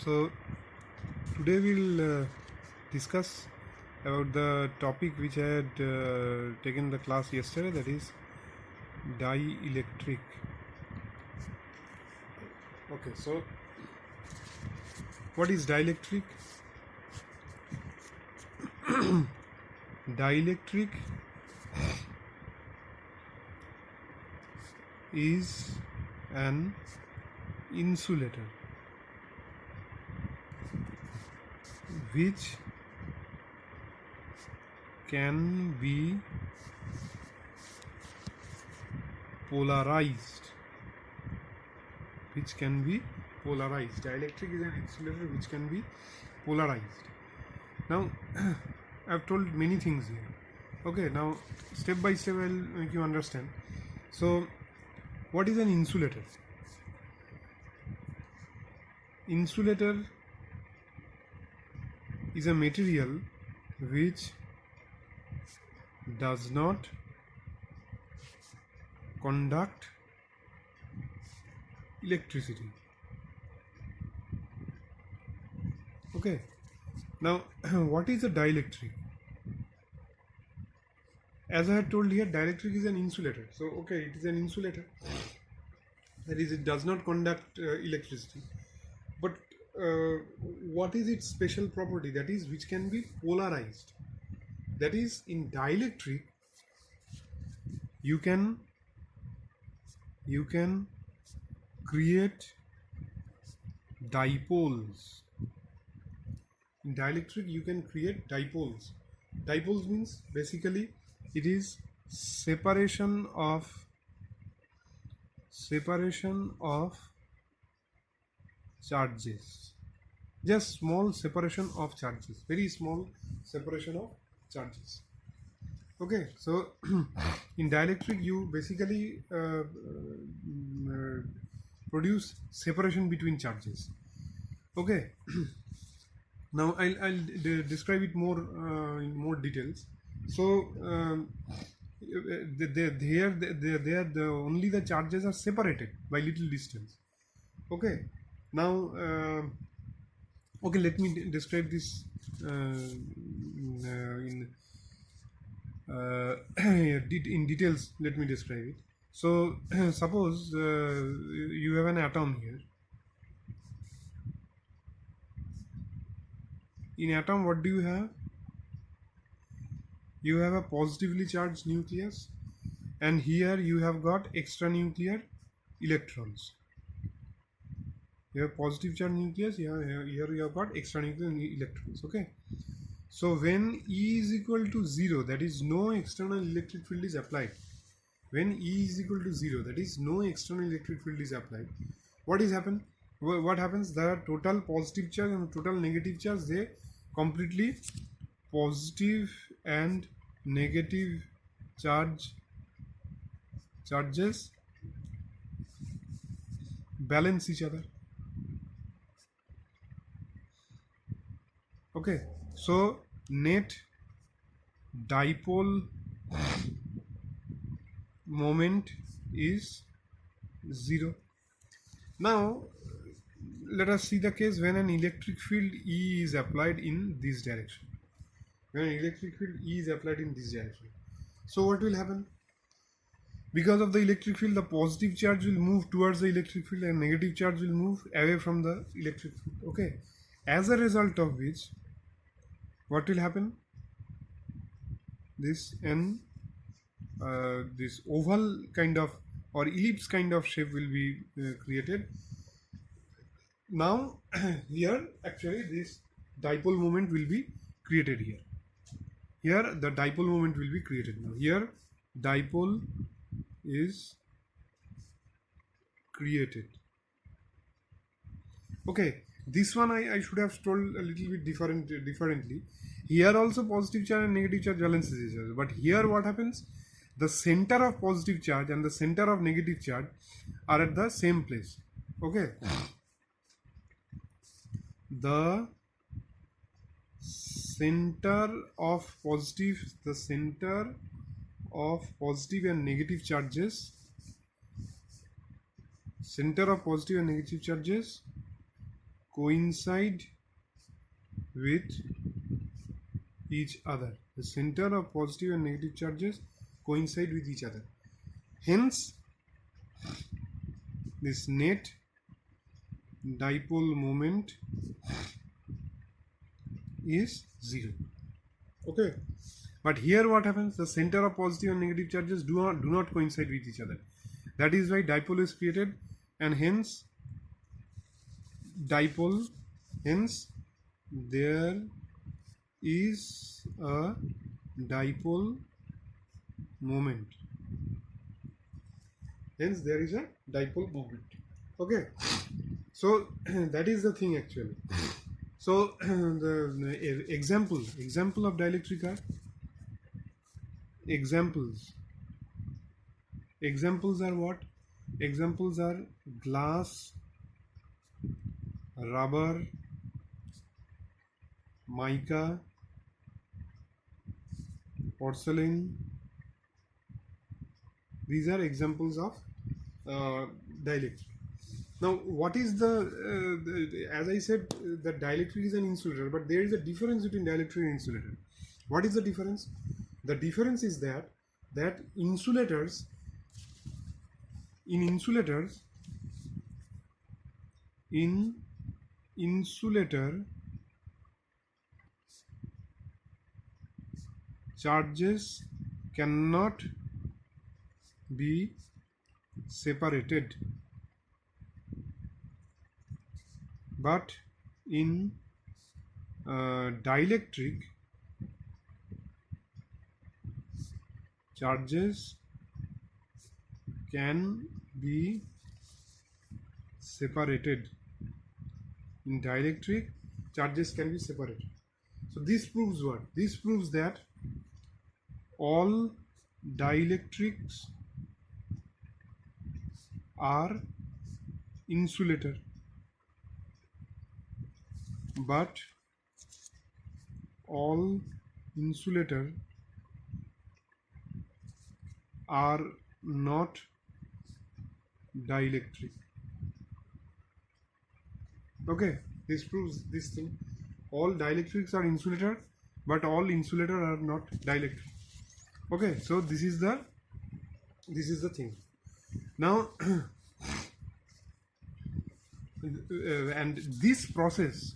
So today we'll discuss about the topic which I had taken the class yesterday, that is dielectric. Okay, so what is dielectric? Dielectric is an insulator which can be polarized. Dielectric is an insulator which can be polarized. Now I've told many things here. Okay, now step by step I'll make you understand. So what is an insulator? Insulator is a material which does not conduct electricity. Okay, now what is a dielectric? As I had told here, dielectric is an insulator. So okay, it is an insulator, that is, it does not conduct electricity. But what is its special property? That is, which can be polarized. That is, in dielectric you can create dipoles. In dielectric you can create dipoles. Dipoles means basically it is separation of charges, just small separation of charges, very small separation of charges. Okay, so in dielectric you basically produce separation between charges. Okay. Now I'll describe it more in more details. So only the charges are separated by little distance. Okay, now okay, let me describe this in details. Let me describe it. So suppose you have an atom here. In atom, what do you have? You have a positively charged nucleus, and here you have got extranuclear electrons. You have positive charged nucleus, here you have got extranuclear electrons. Okay, so when E is equal to 0, that is no external electric field is applied. When E is equal to 0, that is no external electric field is applied, what happens? The total positive charge and total negative charge, they completely positive and negative charges balance each other. Okay, so net dipole moment is 0. Now let us see the case when an electric field E is applied in this direction. When an electric field E is applied in this direction, so what will happen? Because of the electric field, the positive charge will move towards the electric field and negative charge will move away from the electric field. Okay, as a result of which, what will happen? This this oval kind of or ellipse kind of shape will be created. Now here actually this dipole moment will be created here. Here the dipole moment will be created. Now here dipole is created. Okay, this one I should have told a little bit differently. Here also positive charge and negative charge balances each other, but here what happens? The center of positive charge and the center of negative charge are at the same place. Okay, the center of positive and negative charges coincide with each other. The center of positive and negative charges coincide with each other. Hence, this net dipole moment is 0. Okay. But here what happens? The center of positive and negative charges do not coincide with each other. That is why dipole is created, and hence there is a dipole moment. Hence there is a dipole moment. Okay. So that is the thing actually. So the example of dielectric are examples are what? Examples are glass, rubber, mica, porcelain. These are examples of dielectric. Now, what is as I said, the dielectric is an insulator, but there is a difference between dielectric and insulator. What is the difference? The difference is that insulator charges cannot be separated, but in dielectric charges can be separated. In dielectric, charges can be separated. So this proves what? This proves that all dielectrics are insulator, but all insulator are not dielectric. Okay, this proves this thing. All dielectrics are insulator, but all insulator are not dielectric. Okay, so this is the thing. Now and this process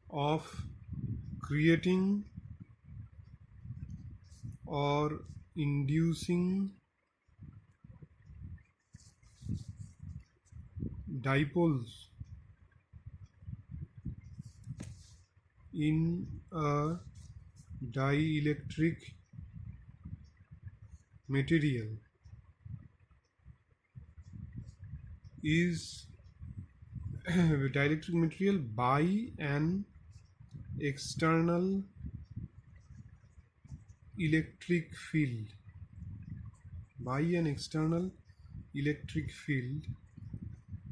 of creating or inducing dipoles in a dielectric material is dielectric material by an external electric field. By an external electric field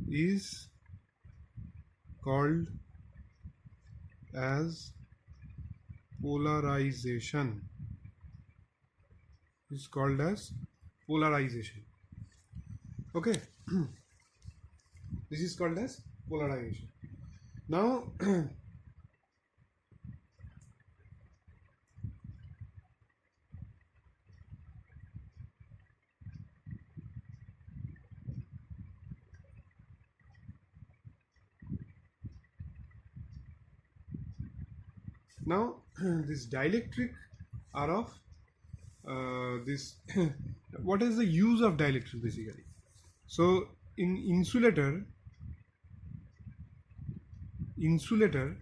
is called as polarization. Is called as polarization. Okay. This is called as polarization. Now this dielectric are of this what is the use of dielectric basically? So in insulator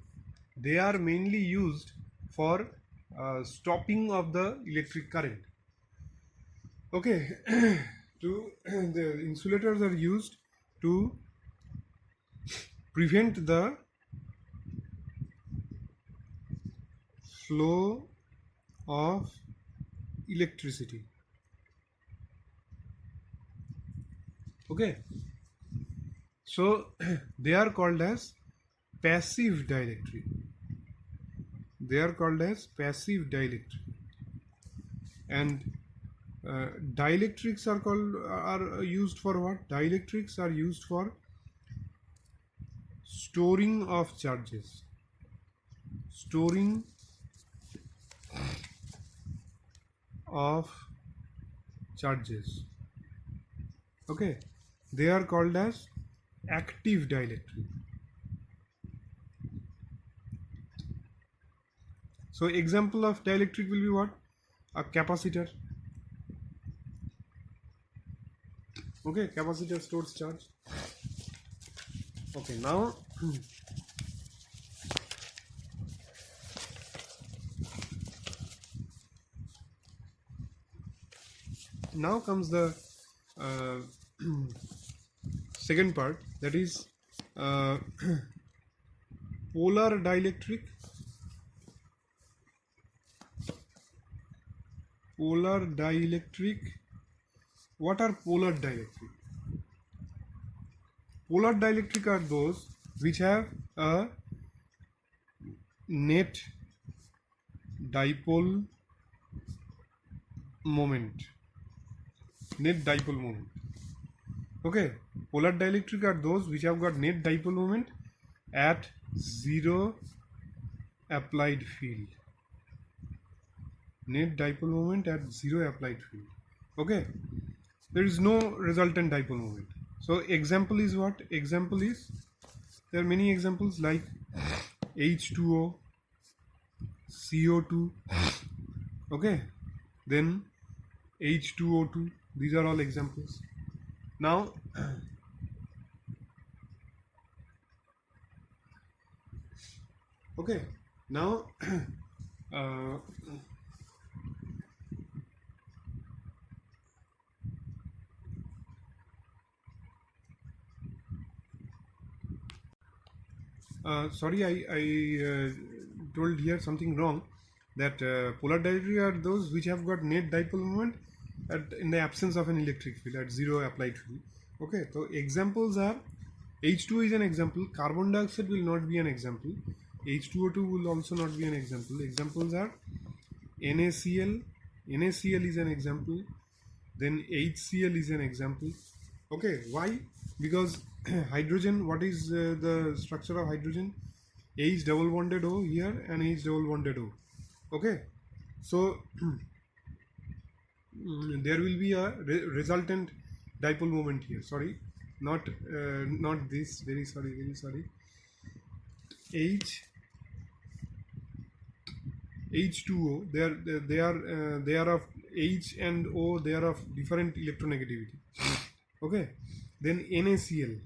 they are mainly used for stopping of the electric current. Okay. The insulators are used to prevent the flow of electricity. Okay, so they are called as passive dielectric. And dielectrics are used for what? Dielectrics are used for storing of charges. Storing of charges. Okay, they are called as active dielectric. So example of dielectric will be what? A capacitor. Okay, capacitor stores charge. Okay, now now comes the uh, second part, that is uh, polar dielectric. Polar dielectric. What are polar dielectric? Polar dielectric are those which have a net dipole moment. Net dipole moment. Okay, polar dielectric are those which have got net dipole moment at zero applied field. Net dipole moment at zero applied field. Okay, there is no resultant dipole moment. So example is what? Example is, there are many examples like H2O, CO2, okay, then H2O2. These are all examples. Now okay, now sorry, I told here something wrong, that polar dielectric are those which have got net dipole moment in the absence of an electric field, at zero applied field. Okay, so examples are H2O is an example, carbon dioxide will not be an example, H2O2 will also not be an example. Examples are NaCl, NaCl is an example, then HCl is an example. Okay, why? Because hydrogen, what is the structure of hydrogen? H double bonded O here and H double bonded O. Okay, so there will be a resultant dipole moment here. Sorry, not this. Very sorry. H2O. They are of H and O. They are of different electronegativity. Okay. Then NaCl.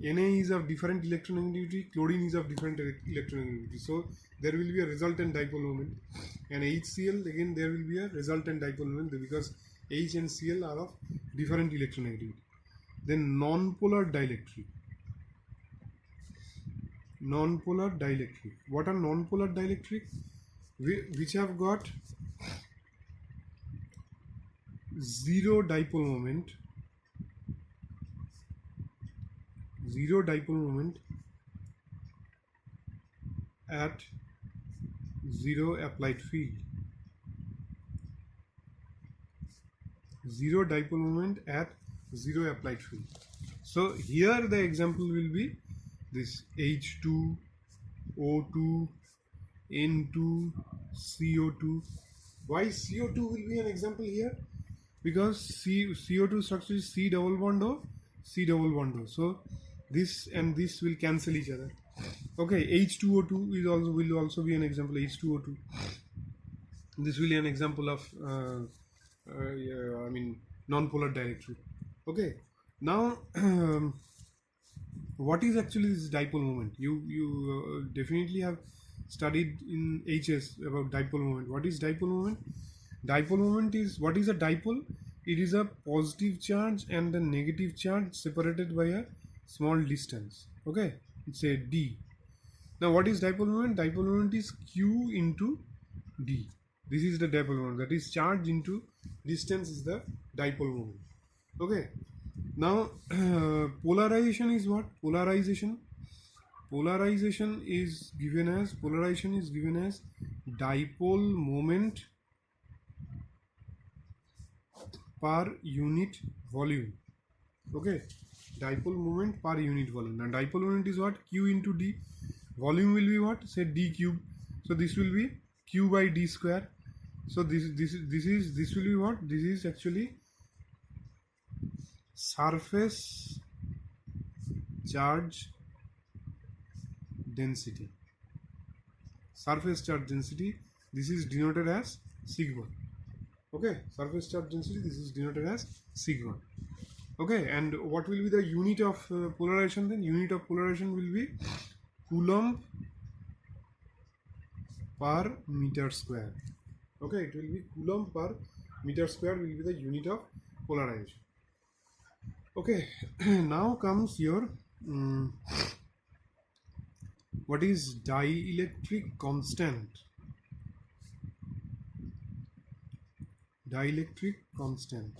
Na is of different electronegativity. Chlorine is of different electronegativity. So there will be a resultant dipole moment. And HCl, again there will be a resultant dipole moment because H and Cl are of different electronegativity. Then non-polar dielectric. Non-polar dielectric. What are non-polar dielectric? Which have got zero dipole moment. Zero dipole moment at zero applied field. Zero dipole moment at zero applied field. So here the example will be this H2, O2, N2, CO2. Why CO2 will be an example here? Because CO2 structure is C double bond O, C double bond O. So this and this will cancel each other. Okay, H2O2 will also be an example. H2O2. This will be an example of non-polar dielectric. Okay, now what is actually this dipole moment? You definitely have studied in HS about dipole moment. What is dipole moment? Dipole moment is, what is a dipole? It is a positive charge and a negative charge separated by a small distance. Okay, it's a D. Now what is dipole moment? Dipole moment is Q into D. This is the dipole moment, that is charge into distance is the dipole moment. Okay, now polarization is what? Polarization is given as dipole moment per unit volume. Okay, dipole moment per unit volume. Now dipole moment is what? Q into D. Volume will be what? Say D cube. So this will be Q by D square. So this will be what? This is actually surface charge density. Surface charge density. This is denoted as sigma. Okay, surface charge density. This is denoted as sigma. Okay, and what will be the unit of polarization then? Unit of polarization will be coulomb per meter square. Okay, it will be coulomb per meter square will be the unit of polarization. Okay, now comes your what is dielectric constant? Dielectric constant.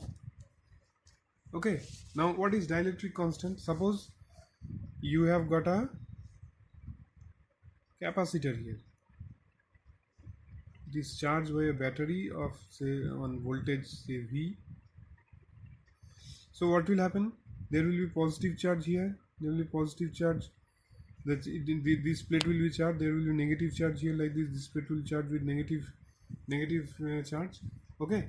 Okay, now what is dielectric constant? Suppose you have got a capacitor here. It is charged by a battery of say on voltage say V. So what will happen? There will be positive charge here. There will be positive charge. This plate will be charged. There will be negative charge here like this. This plate will charge with negative charge. Okay,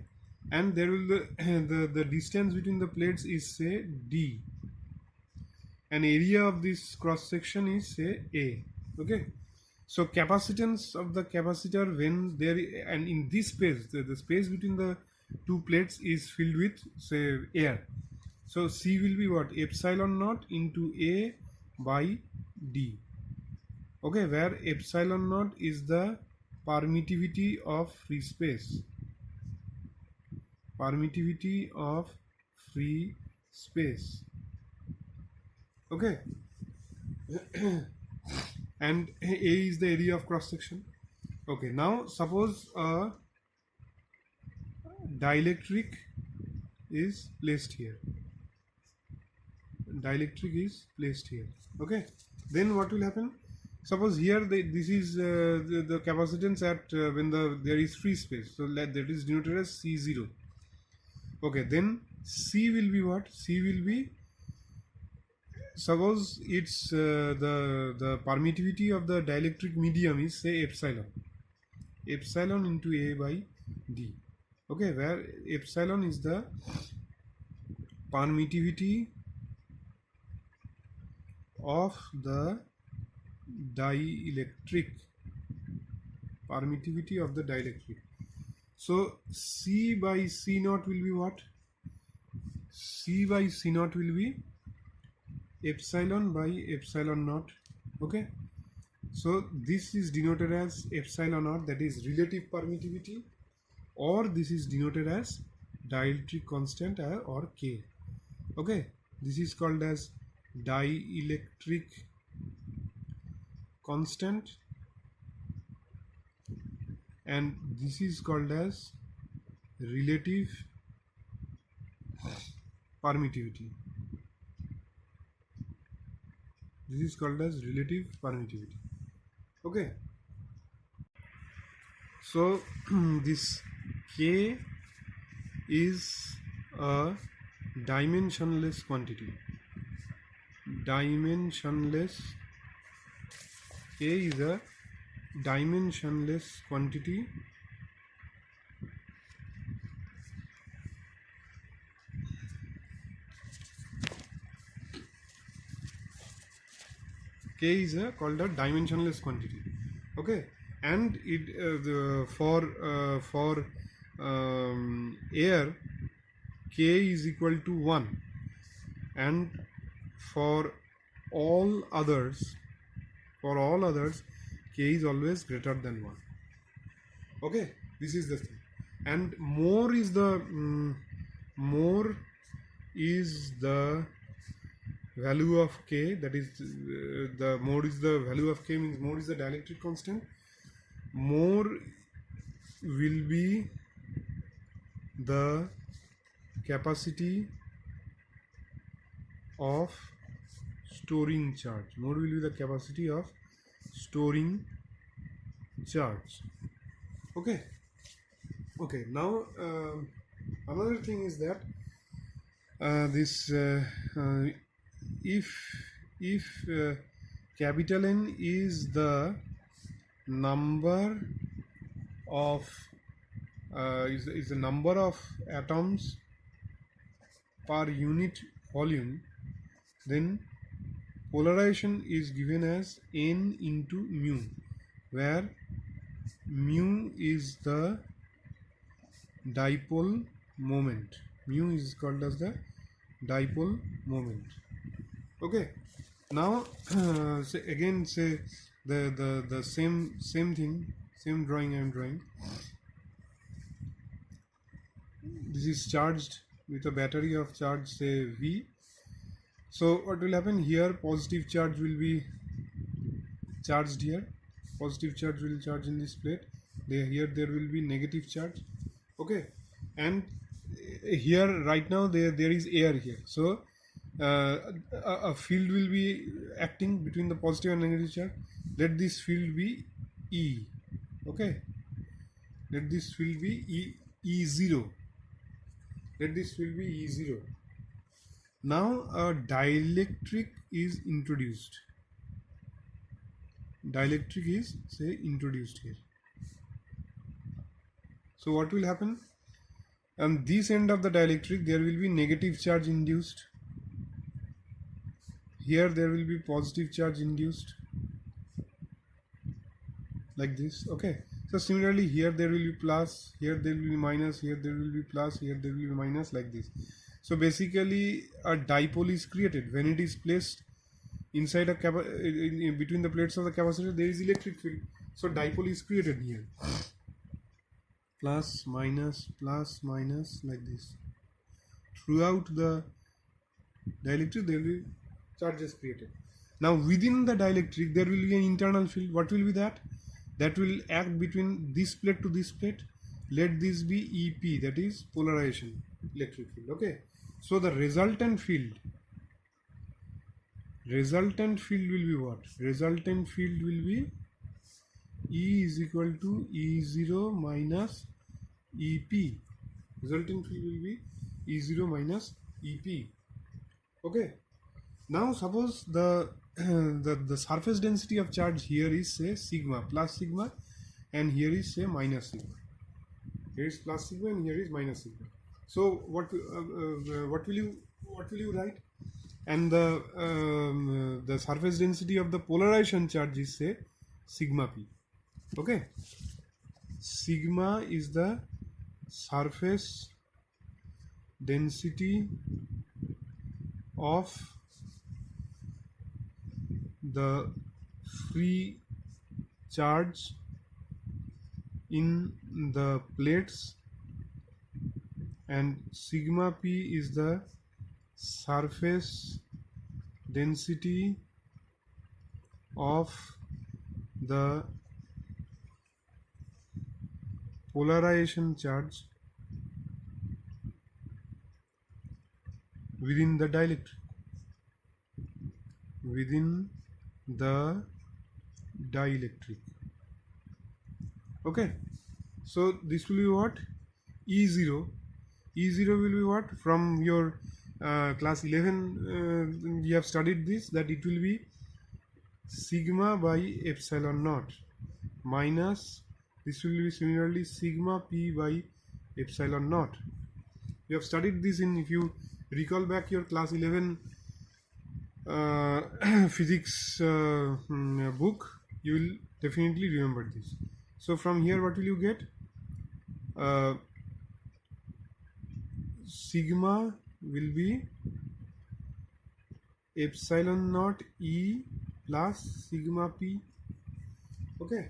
and there will the distance between the plates is say D. And area of this cross section is say A. Okay, so capacitance of the capacitor when there and in this space the space between the two plates is filled with say air. So C will be what? Epsilon naught into A by D. Okay, where epsilon naught is the permittivity of free space. Permittivity of free space. Okay. And A is the area of cross section. Okay, now suppose a dielectric is placed here. Dielectric is placed here. Okay, then what will happen? Suppose here this is the capacitance at when there is free space, so that is denoted as C0. Okay, then C will be what? C will be, suppose it's the permittivity of the dielectric medium is say epsilon into A by D. Okay, where epsilon is the permittivity of the dielectric. Permittivity of the dielectric. So C by C naught will be what? C by C naught will be epsilon by epsilon naught. Okay, so this is denoted as epsilon naught, that is relative permittivity, or this is denoted as dielectric constant or K. Okay, this is called as dielectric constant, and this is called as relative permittivity. This is called as relative permittivity. Okay, so this K is a dimensionless quantity. Dimensionless. K is a dimensionless quantity K is called a dimensionless quantity. Okay, and it for air K is equal to 1, and for all others K is always greater than 1. Okay, this is the thing. And more is the value of K, that is the more is the value of K means more is the dielectric constant, more will be the capacity of storing charge. More will be the capacity of storing charge. Okay, now Another thing is that if capital N is the number of is the number of atoms per unit volume, then polarization is given as N into mu, where mu is the dipole moment. Mu is called as the dipole moment. Okay, now say the same thing, same drawing I am drawing. This is charged with a battery of charge, say V. So what will happen here? Positive charge will be charged here. Positive charge will charge in this plate. Here there will be negative charge. Okay, and here right now there is air here. So a field will be acting between the positive and negative charge. Let this field be E. Okay, let this field be E0. Let this field be E0. Now a dielectric is introduced. Dielectric is, say, introduced here. So what will happen? On this end of the dielectric there will be negative charge induced. Here there will be positive charge induced, like this. Okay, so similarly here there will be plus, here there will be minus, here there will be plus, here there will be minus, like this. So basically a dipole is created when it is placed inside a between the plates of the capacitor. There is electric field, so dipole is created here. Plus minus, like this. Throughout the dielectric there will be charges created. Now within the dielectric there will be an internal field. What will be that? That will act between this plate to this plate. Let this be EP, that is polarization, electric field. Okay, so the resultant field will be what? Resultant field will be E is equal to E0 minus EP. Resultant field will be E0 minus EP. Okay, now suppose the surface density of charge here is, say, sigma, plus sigma, and here is, say, minus sigma. Here is plus sigma and here is minus sigma. So what will you write? And the surface density of the polarization charge is, say, sigma p. Okay, sigma is the surface density of the free charge in the plates, and sigma p is the surface density of the polarization charge within the dielectric. Okay, so this will be what? E0 will be what? From your class 11 we have studied this, that it will be sigma by epsilon naught minus, this will be similarly sigma p by epsilon naught. You have studied this in, if you recall back your class 11 physics book, you will definitely remember this. So from here what will you get? Sigma will be epsilon naught E plus sigma p. Okay,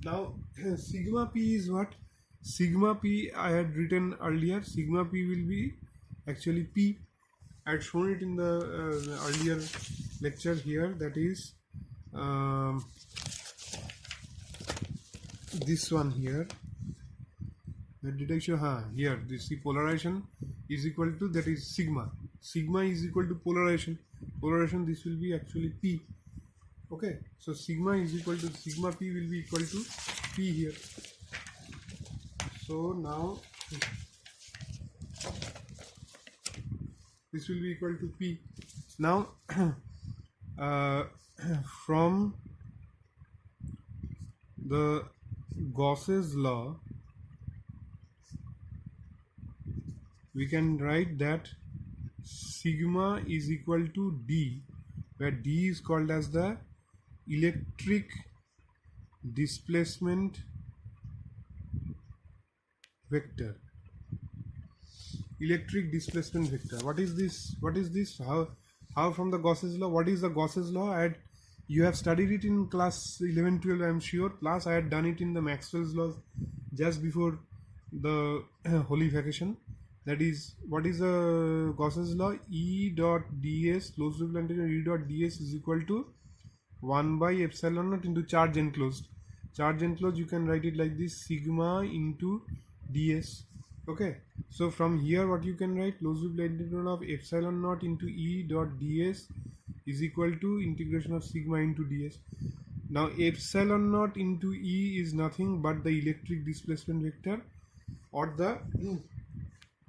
now sigma p is what? Sigma p I had written earlier. Sigma p will be actually p. I had shown it in the earlier lecture here, that is this one here. Did I show? Here this the polarization is equal to, that is sigma. Sigma is equal to polarization. Polarization, this will be actually P. Okay, so sigma is equal to, sigma P will be equal to P here. So now this will be equal to P. Now uh, from the Gauss's law we can write that sigma is equal to D, where D is called as the electric displacement vector. Electric displacement vector. What is this? What is this? How from the Gauss's law? What is the Gauss's law? You have studied it in class 11, 12, I am sure. Plus I had done it in the Maxwell's laws just before the holy vacation. That is, what is the Gauss's law? E dot ds, closed loop integral E dot ds is equal to 1 by epsilon naught into charge enclosed. Charge enclosed, you can write it like this, sigma into ds. Okay, so from here what you can write, closed loop integral of epsilon naught into E dot ds is equal to integration of sigma into ds. Now epsilon naught into E is nothing but the electric displacement vector, or the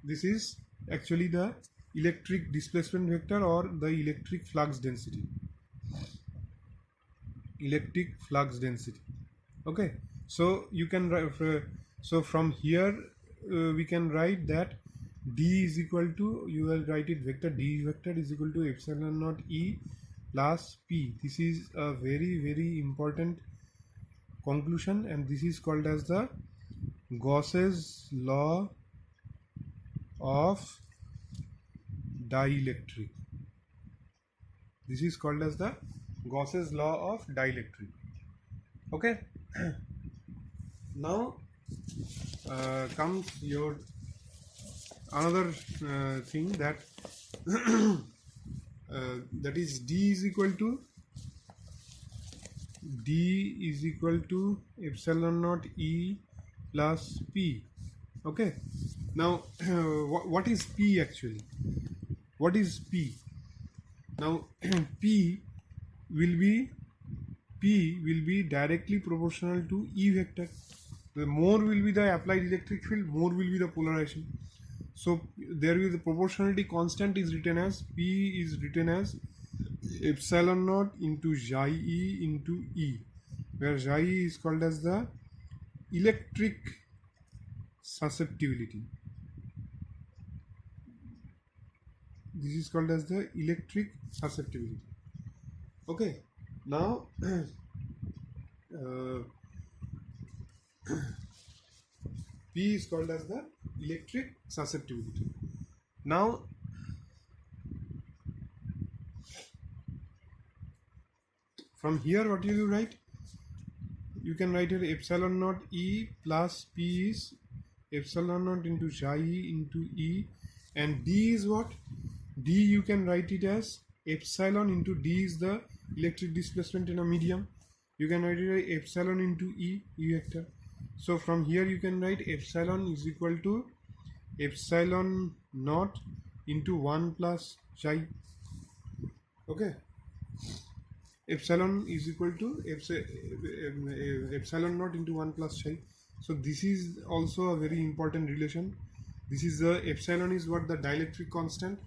this is actually the electric displacement vector or the electric flux density. Electric flux density. Okay, so you can write, so from here we can write that D is equal to, you will write it vector, D vector is equal to epsilon naught E plus P. This is a very important conclusion, and this is called as the Gauss's law of dielectric. This is called as the Gauss's law of dielectric. Okay. Now comes your another thing, that that is D is equal to epsilon naught E plus P. Okay. Now what is P actually? What is P? Now P will be directly proportional to E vector. The more will be the applied electric field, more will be the polarization. So there is the proportionality constant is written as P is written as epsilon naught into xi E into E, where xi E is called as the electric susceptibility. This is called as the electric susceptibility. Okay. Now P is called as the electric susceptibility. Now from here what you write? You can write here epsilon naught E plus P is epsilon naught into xi E into E, and D is what? D you can write it as epsilon into D is the electric displacement in a medium. You can write it as epsilon into E vector. So from here you can write epsilon is equal to epsilon naught into 1 plus xi. Okay. Epsilon is equal to epsilon naught into 1 plus xi. So this is also a very important relation. This is the epsilon is what, the dielectric constant,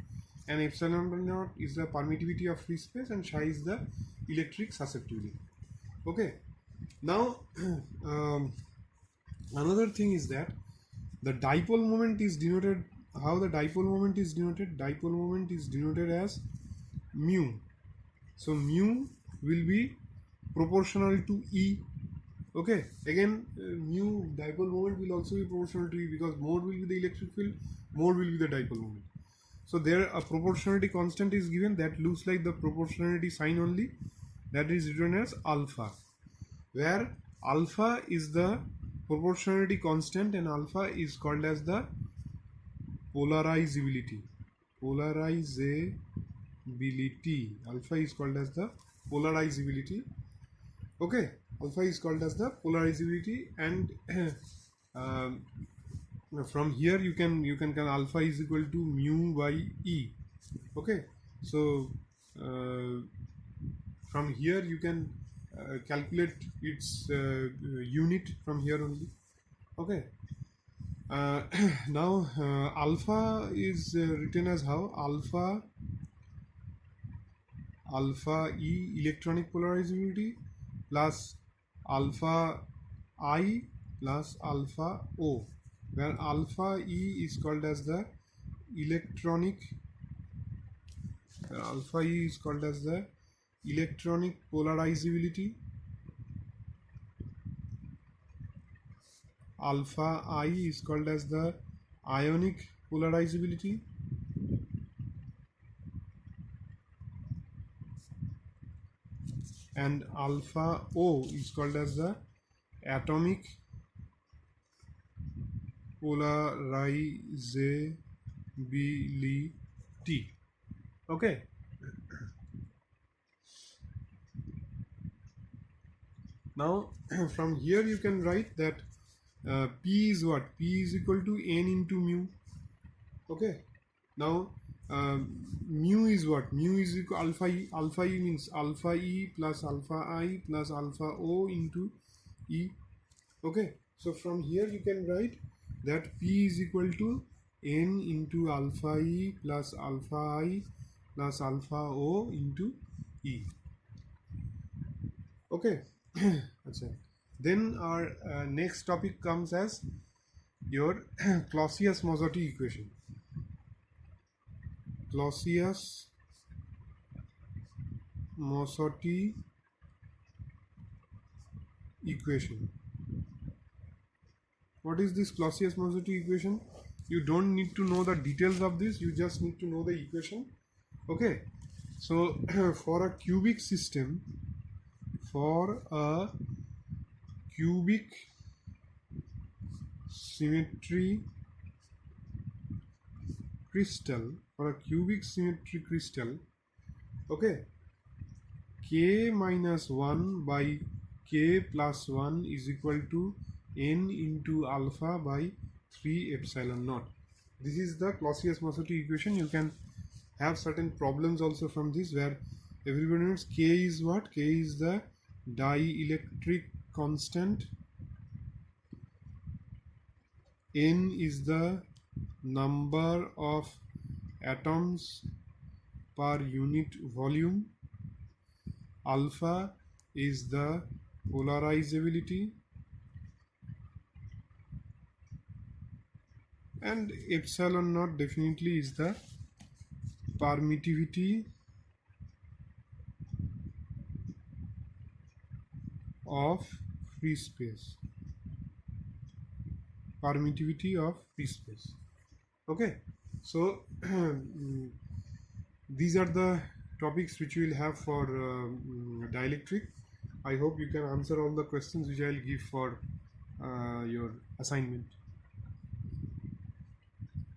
and epsilon naught is the permittivity of free space, and xi is the electric susceptibility. Okay. Now another thing is that the dipole moment is denoted. How the dipole moment is denoted? Dipole moment is denoted as mu. So mu will be proportional to E. Okay. Again, mu dipole moment will also be proportional to E, because more will be the electric field, more will be the dipole moment. So there a proportionality constant is given that looks like the proportionality sign only, that is written as alpha, where alpha is the proportionality constant and alpha is called as the polarizability. Alpha is called as the polarizability. Okay, alpha is called as the polarizability, and from here you can alpha is equal to mu by E. Okay, so from here you can calculate its unit from here only. Okay, uh, now alpha is written as how? Alpha E electronic polarizability plus alpha I plus alpha O, where alpha E is called as the electronic alpha E is called as the electronic polarizability, alpha I is called as the ionic polarizability, and alpha O is called as the atomic polarizability. Okay. Now from here you can write that P is what? P is equal to N into mu. Okay. Now mu is what? Mu is equal alpha E. Alpha E means alpha E plus alpha I plus alpha O into E. Okay. So from here you can write that P is equal to N into alpha E plus alpha I plus alpha O into E. Okay. Then our next topic comes as your Clausius-Mozarti equation. Clausius-Mozarti equation. What is this Clausius-Mozarti equation? You don't need to know the details of this, you just need to know the equation. Okay. So for a cubic system, for a cubic symmetry crystal, okay, k minus 1 by k plus 1 is equal to n into alpha by 3 epsilon naught. This is the Clausius-Mozarti equation. You can have certain problems also from this, where everybody knows k is what? K is the dielectric constant, n is the number of atoms per unit volume, alpha is the polarizability, and epsilon naught definitely is the permittivity of free space. Okay, so these are the topics which we will have for dielectric. I hope you can answer all the questions which I will give for your assignment.